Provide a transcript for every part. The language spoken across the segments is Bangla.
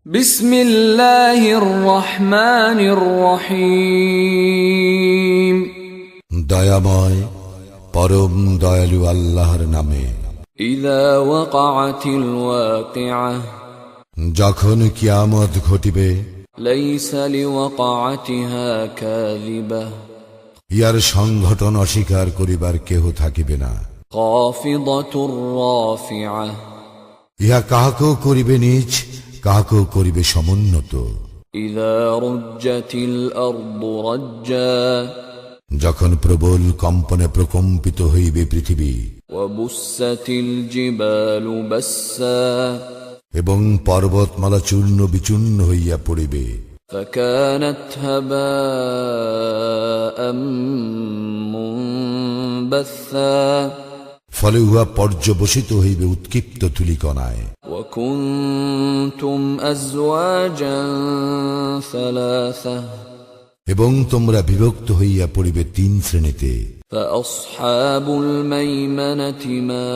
বিসমিল্লাহির রহমানির রহিম। দয়াময় পরম দয়ালু আল্লাহর নামে। ইযা ওয়াকাআতিল ওয়াকিআহ, যখন কিয়ামত ঘটিবে, লাইসা লিওয়াকাআতিহা কাযিবাহ, ইয়ার সংঘটন অস্বীকার করিবার কেহ থাকিবে না। খাফিদাতুর রাফিআহ, ইহা কাহাকেও করিবে নিজ, কাহাকেও করিবে সমুন্নত। ইযা রুজ্জাতিল আরদু রাজ্জা, যখন প্রবল কম্পনে প্রকম্পিত হইবে পৃথিবী, ওয়া বুসাতিল জিবালু বাসসা, এবং পর্বতমালা চূর্ণ বিচূর্ণ হইয়া পড়িবে। ফাকানাত হাবাআম মুনবাসসা, ফলে উহা পর্যবসিত হইবে উৎক্ষিপ্ত তুলিকণায়। ওয়া কুনতুম আজওয়াজান সালাসা, এবং তোমরা বিভক্ত হইয়া পড়িবে তিন শ্রেণীতে। ফাআসহাবুল মাইমানাতি মা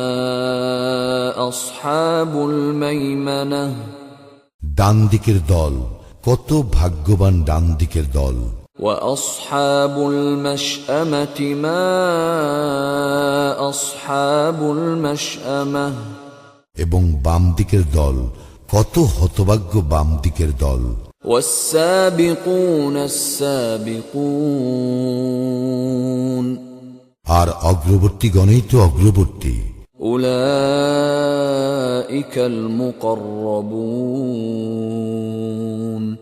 আসহাবুল মাইমানাহ, ডান দিকের দল, কত ভাগ্যবান ডান দিকের দল। ওয়া আসহাবুল মাশআমাতি মা আসহাবুল মাশআমাহ, এবং বাম দিকের দল, কত হতভাগ্য বাম দিকের দল। والسابقون السابقون، আর অগ্রবর্তীগণই তো অগ্রবর্তী। أولئك المقربون،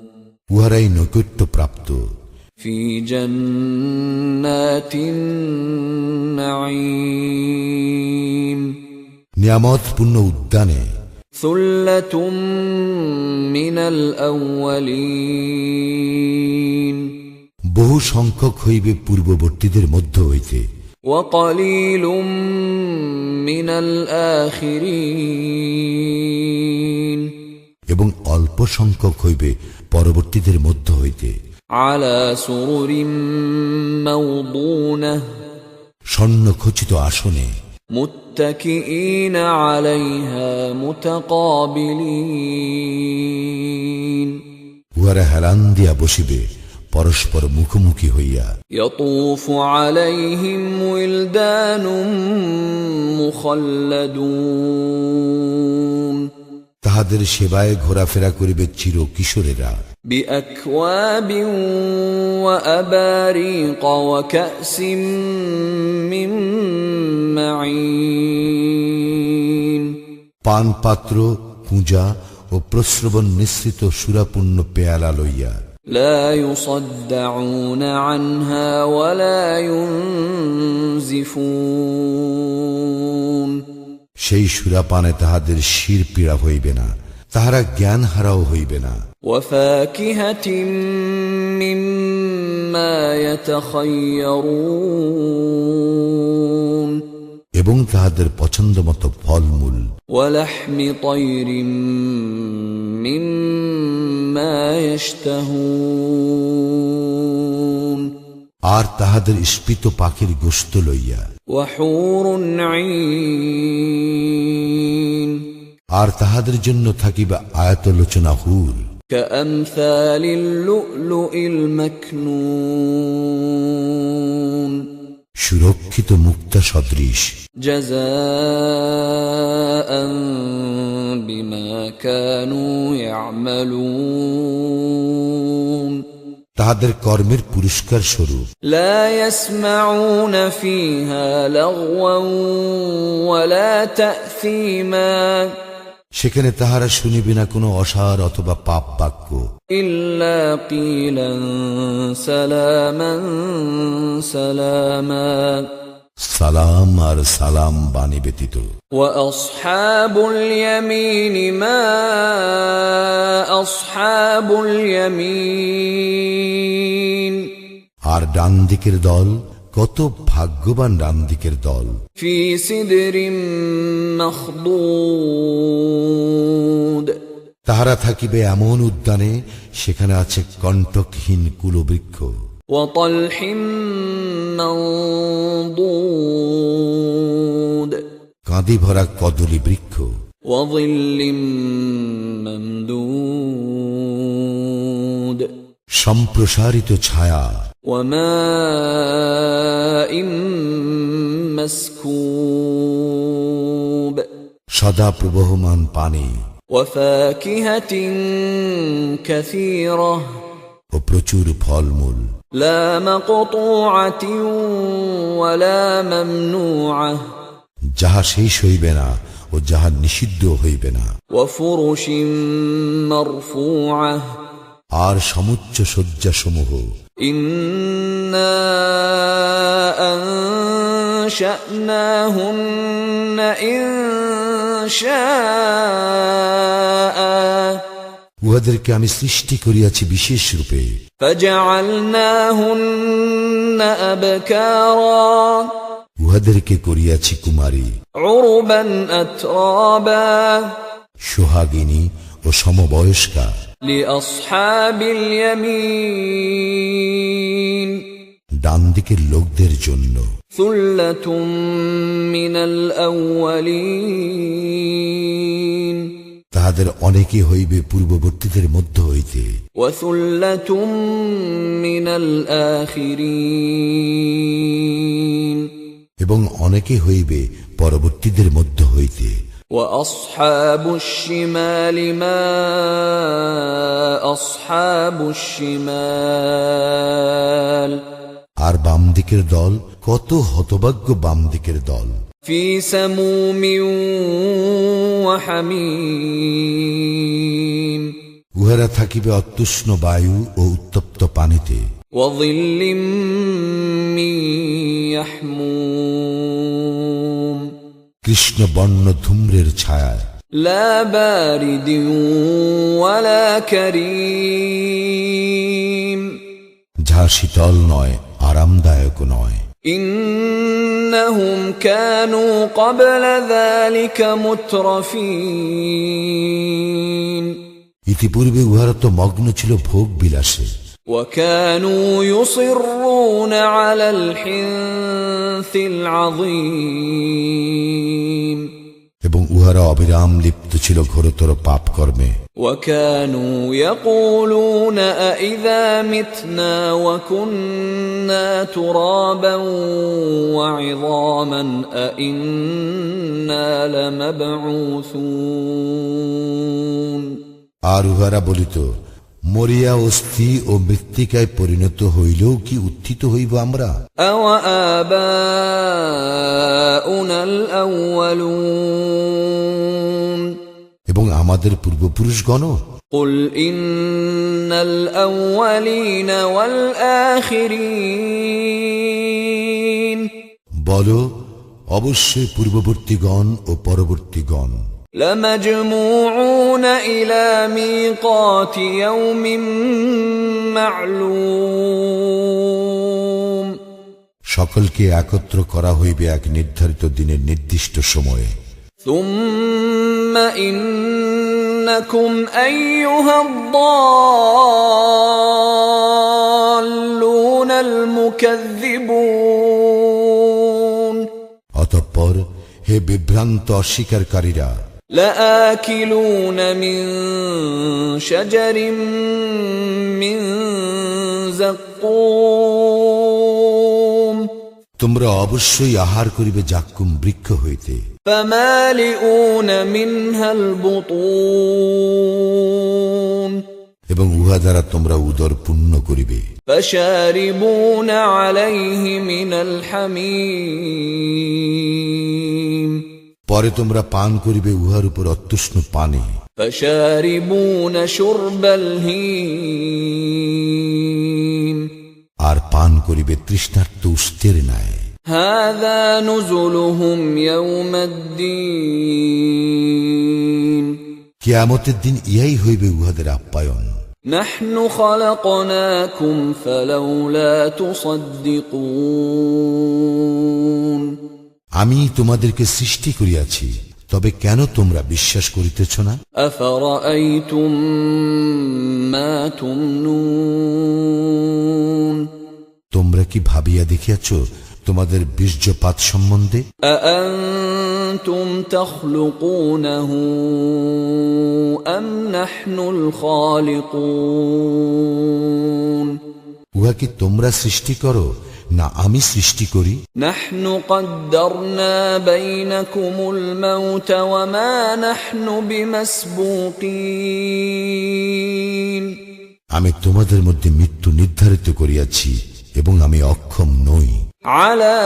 উহারাই নৈকট্য প্রাপ্ত। في جنات النعيم، নিয়ামতপূর্ণ উদ্যানে। ثلة من الأولين، বহু সংখ্যক হইবে পূর্ববর্তীদের মধ্য হইতে। وقليل من الآخرين، এবং অল্প সংখ্যক হইবে পরবর্তীদের মধ্য হইতে। على سرر موضونة، স্বর্ণখচিত আসনে। متكئين عليها متقابلين، উহারা হেলান দিয়া বসিবে পরস্পর মুখোমুখি হইয়া। يطوف عليهم ولدان مخلدون، তাহাদের সেবায় ঘোরাফেরা করিবে চির কিশোরেরা। بأكواب وأباريق وكأس من معين، পানপাত্র, পূজা ও প্রস্রবণ মিশ্রিত সুরাপূর্ণ পেয়ালা লইয়া। لا يصدعون عنها ولا ينزفون، সেই সুরাপানে তাহাদের শির পীড়া হইবে না, তাহারা জ্ঞান হারাও হইবে না। وفاكهة مما يتخيرون، এবং তাহাদের পছন্দ মতো ফলমূল। ولحم طير مما يشتهون، আর তাহাদের স্ফীত পাখির গোশত লইয়া। وحور عين، আর তাহাদের জন্য থাকিবা আয়াতলোচনা হুর। كأمثال اللؤلؤ المكنون، সুরক্ষিত মুক্তা সদৃশ। جزاء بما كانوا يعملون، তাহাদের কর্মের পুরস্কার স্বরূপ। لا يسمعون فيها لغوا ولا تأثيما، সেখানে তাহারা শুনিবে না কোনো অসার অথবা পাপ বাক্য। إلا قيلا سلاما سلاما، সালাম আর সালাম বাণী ব্যতীত। وأصحاب اليمين ما أصحاب اليمين، আর ডান দিকের দল, কত ভাগ্যবান ডান দিকের দল। في سدر مخضود، তাহারা থাকিবে এমন উদ্যানে, সেখানে আছে কণ্টকহীন কুলবৃক্ষ। وطلح منضود، কাঁদি ভরা কদলী বৃক্ষ। وظل ممدود، সম্প্রসারিত ছায়া, وماء مسكوب সদা প্রবহমান পানি وفاكهة كثيرة ও প্রচুর ফলমূল, لا مقطوعة ولا ممنوعة যাহা শেষ হইবে না ও যাহা নিষিদ্ধ হইবে না, وفرش مرفوعة আর সমুচ্চ শয্যাসমূহ। إنا أنشأناهن إنشاء উহাদেরকে আমি সৃষ্টি করিয়াছি বিশেষ রূপে, فجعلناهن أبكارا উহাদেরকে করিয়াছি কুমারী, عربا أترابا সোহাগিনী ও সমবয়স্কা, لأصحاب اليمين ডান দিকের লোকদের জন্য। ثلة من الأولين তাহাদের অনেকে হইবে পূর্ববর্তীদের মধ্য হইতে, وثلة من الآخرين এবং অনেকে হইবে পরবর্তীদের মধ্য হইতে। وأصحاب الشمال ما أصحاب الشمال আর বাম দিকের দল কত হতভাগ্য বাম দিকের দল, في سموم وحميم উহারা থাকিবে অত্যুষ্ণ বায়ু ও উত্তপ্ত পানিতে, وظل من يحموم কৃষ্ণ বর্ণ ধূম্রের ছায়ায়, لا بارد ولا كريم যাহা শীতল নয় আরামদায়ক নয়। إنهم كانوا قبل ذلك مترفين ইতিপূর্বে উহারা তো মগ্ন ছিল ভোগ বিলাসে, وكانوا يصرون على الحنث العظيم এবং উহারা অবিরাম লিপ্ত ছিল ঘোরতর পাপ কর্মে। وكانوا يقولون أإذا متنا وكنا ترابا وعظاما أإنا لمبعوثون আর উহারা বলিত, মরিয়া অস্থি ও মৃত্তিকায় পরিণত হইলেও কি উত্থিত হইব আমরা? أوآباؤنا الأولون এবং আমাদের পূর্বপুরুষগণ? قل إن الأولين والآخرين বলো, অবশ্যই পূর্ববর্তীগণ ও পরবর্তীগণ لمجموعون إلى ميقات يوم معلوم সকলকে একত্র করা হইবে এক নির্ধারিত দিনের নির্দিষ্ট সময়ে। ثم إنكم أيها الضالون المكذبون অতঃপর হে বিভ্রান্ত অস্বীকারীরা, لآكلون من شجر من زقوم তোমরা অবশ্যই আহার করিবে জাক্কুম বৃক্ষ হইতে, فمالئون منها البطون এবং উহা দ্বারা তোমরা উদর পূর্ণ করিবে। فشاربون عليه من الحميم পরে তোমরা পান করিবে উহার উপর অত্যুষ্ণ পানি, فشاربون شرب الهيم আর পান করিবে তৃষ্ণার্ত উষ্টের ন্যায়। هذا نزلهم يوم الدين কিয়ামতের দিন ইহাই হইবে উহাদের আপ্যায়ন। نحن خلقناكم فلولا تصدقون আমি তোমাদেরকে সৃষ্টি করিয়াছি, তবে কেন তোমরা বিশ্বাস করিতেছ না? أفرأيتم ما تمنون তোমরা কি ভাবিয়া দেখিয়াছ তোমাদের বীর্যপাত সম্বন্ধে? أأنتم تخلقونه أم نحن الخالقون উহা কি তোমরা সৃষ্টি করো না আমি সৃষ্টি করি? نحن قدرنا بينكم الموت وما نحن بمسبوقين আমি তোমাদের মধ্যে মৃত্যু নির্ধারিত করিয়াছি এবং আমি অক্ষম নই على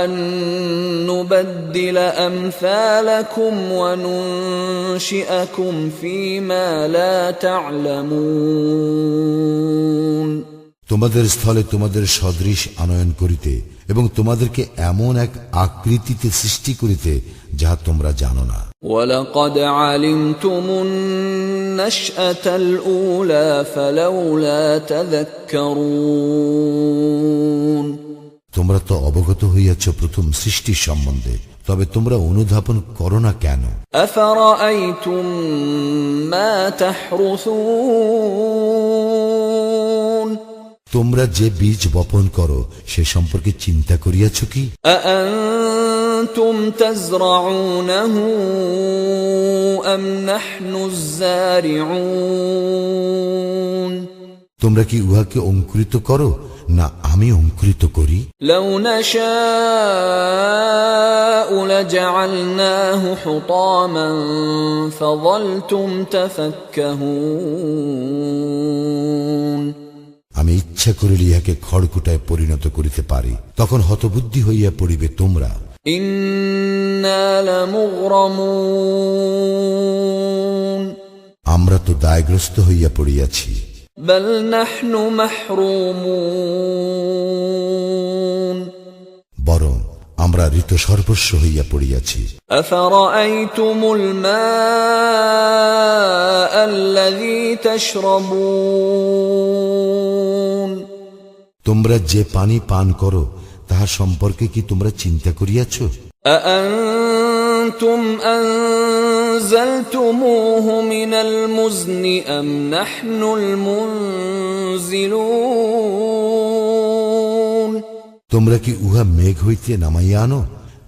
أن نبدل أمثالكم وننشئكم فيما لا تعلمون তোমাদের স্থলে তোমাদের সদৃশ আনয়ন করিতে এবং তোমাদেরকে এমন এক আকৃতিতে সৃষ্টি করিতে যাহা তোমরা জানো না। ولقد علمتم النشأة الأولى فلولا تذكرون তোমরা তো অবগত হইয়াছ প্রথম সৃষ্টির সম্বন্ধে, তবে তোমরা অনুধাবন করো না কেন? أفرأيتم ما تحرثون তোমরা যে বীজ বপন করো সে সম্পর্কে চিন্তা করিয়াছ কি? أأنتم تزرعونه أم نحن الزارعون তোমরা কি উহাকে অঙ্কুরিত করো না আমি অঙ্কুরিত করি? لو نشاء لجعلناه حطاما فظلتم تفكهون আমি ইচ্ছা করিলে ইহাকে খড়কুটায় পরিণত করিতে পারি, তখন হতবুদ্ধি হইয়া পড়িবে তোমরা। إنا لمغرمون আমরা তো দায়গ্রস্ত হইয়া পড়িয়াছি। بل نحن محرومون বরং আমরা ঋতসর্বস্ব হইয়া পড়িয়াছি। أفرأيتم الماء الذي تشربون তোমরা যে পানি পান করো তাহার সম্পর্কে কি তোমরা চিন্তা করিয়াছ? أأنتم أنزلتموه من المزن أم نحن المنزلون তোমরা কি উহা মেঘ হইতে নামাইয়া আনো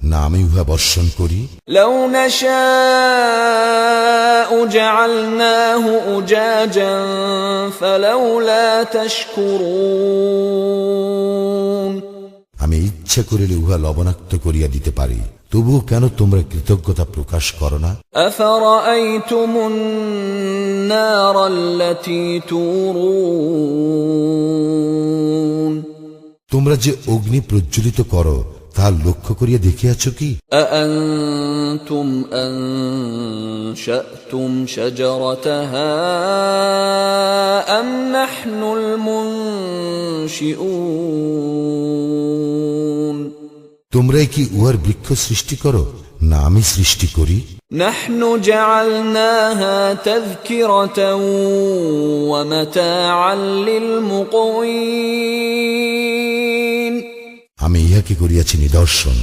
না আমি উহা বর্ষণ করি? لو نشاء جعلناه أجاجا فلولا تشكرون আমি ইচ্ছা করিলে উহা লবণাক্ত করিয়া দিতে পারি, তবুও কেন তোমরা কৃতজ্ঞতা প্রকাশ করো না? أفرأيتم النار التي تورون তোমরা যে অগ্নি প্রজ্বলিত করো তাহা লক্ষ্য করিয়া দেখিয়াছ কি? أأنتم أنشأتم شجرتها أم نحن المنشئون তোমরাই কি উহার বৃক্ষ সৃষ্টি করো না আমি সৃষ্টি করি? نحن جعلناها تذكرة ومتاعا للمقوين আমি ইহাকে করিয়াছি নিদর্শন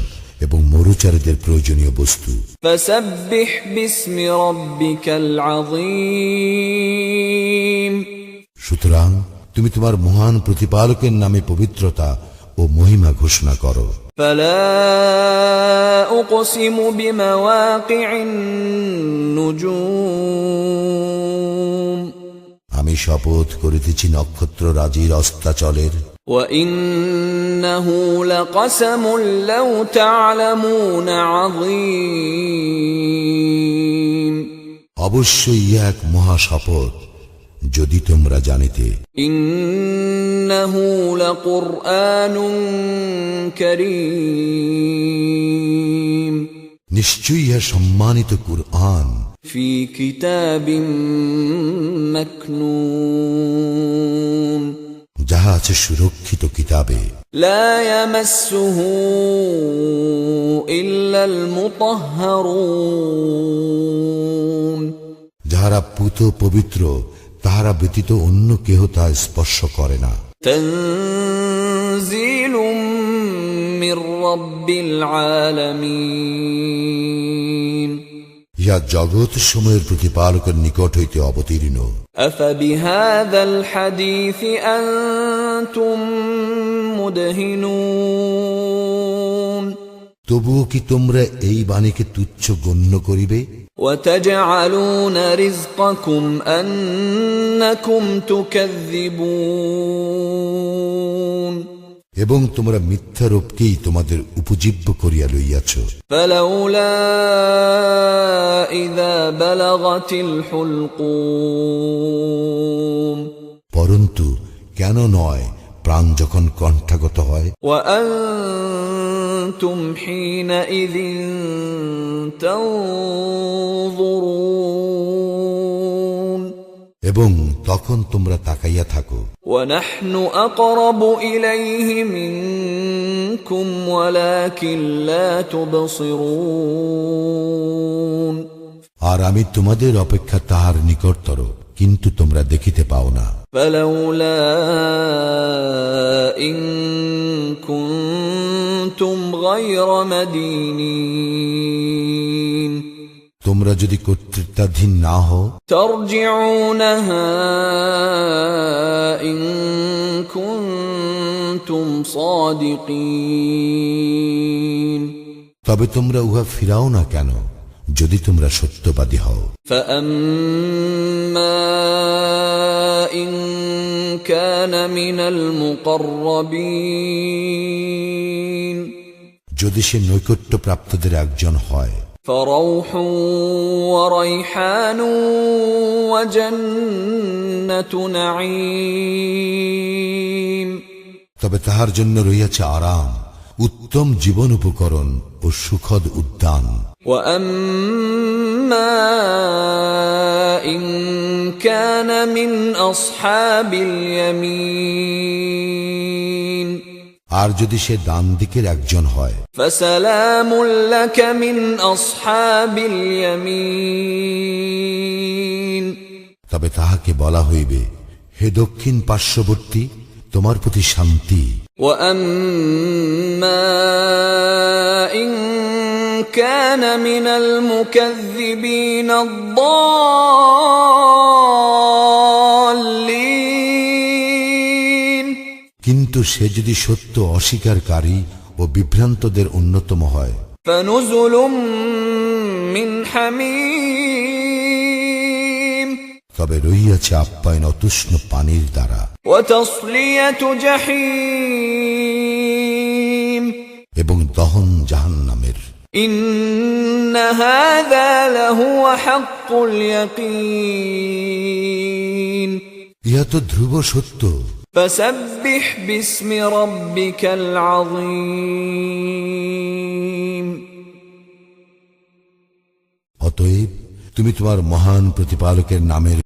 এবং মরুচারীদের প্রয়োজনীয় বস্তু। فسبح باسم ربك العظيم সুতরাং তুমি তোমার মহান প্রতিপালকের নামে পবিত্রতা ও মহিমা ঘোষণা করো। فلا أقسم بمواقع النجوم আমি শপথ করিতেছি নক্ষত্র রাজির অস্তাচলের। وإنه لقسم لو تعلمون عظيم অবশ্যই ইহা এক মহা শপথ যদি তোমরা জানিতে। إنه لقرآن كريم নিশ্চয়ই ইহা সম্মানিত কুরআন, في كتاب مكنون যাহা আছে সুরক্ষিত কিতাবে। لا يمسه إلا المطهرون যাহারা পুত পবিত্র তাহারা ব্যতীত অন্য কেহ তা স্পর্শ করে না। تنزيل من رب العالمين ইহা জগৎ সমূহের প্রতিপালকের নিকট হইতে অবতীর্ণ। أفبهذا الحديث أنتم أنتم مدهنون তবুও কি তোমরা এই বাণীকে তুচ্ছ গণ্য করিবে? وتجعلون رزقكم أنكم تكذبون এবং তোমরা মিথ্যারূপকেই তোমাদের উপজীব্য করিয়া লইয়াছ। فلولا إذا بلغت الحلقوم পরন্তু কেন নয় প্রাণ যখন কণ্ঠাগত হয়, وأنتم حينئذ تنظرون এবং তখন তোমরা তাকাইয়া থাকো। ونحن أقرب إليه منكم ولكن لا تبصرون আর আমি তোমাদের অপেক্ষা তাহার নিকটতর, কিন্তু তোমরা দেখিতে পাও না। فلولا إن كنتم غير مدينين তোমরা যদি কর্তৃত্বাধীন না হও, ترجعونها إن كنتم صادقين তবে তোমরা উহা ফিরাও না কেন, যদি তোমরা সত্যবাদী হও। فأما إن كان من المقربين যদি সে নৈকট্যপ্রাপ্তদের একজন হয়, فروح وريحان وجنة نعيم তবে তাহার জন্য রইয়াছে আরাম, উত্তম জীবন উপকরণ ও সুখদ উদ্যান। وأما إن كان من أصحاب اليمين আর যদি সে ডান দিকের একজন হয়, فسلام لك من أصحاب اليمين তবে তাহাকে বলা হইবে, হে দক্ষিণ পার্শ্ববর্তী, তোমার প্রতি শান্তি। وأما إن كان من المكذبين الضالين কিন্তু সে যদি সত্য অস্বীকারী ও বিভ্রান্তদের অন্যতম হয়, فنزل من حميم তবে রইয়াছে আপ্যায়ন অতুষ্ণ পানির দ্বারা وتصلية جحيم এবং দহন জাহান্নামের। إن هذا لهو حق اليقين ইহা তো ধ্রুব সত্য। فسبح باسم ربك العظيم অতএব তুমি তোমার মহান প্রতিপালকের নামের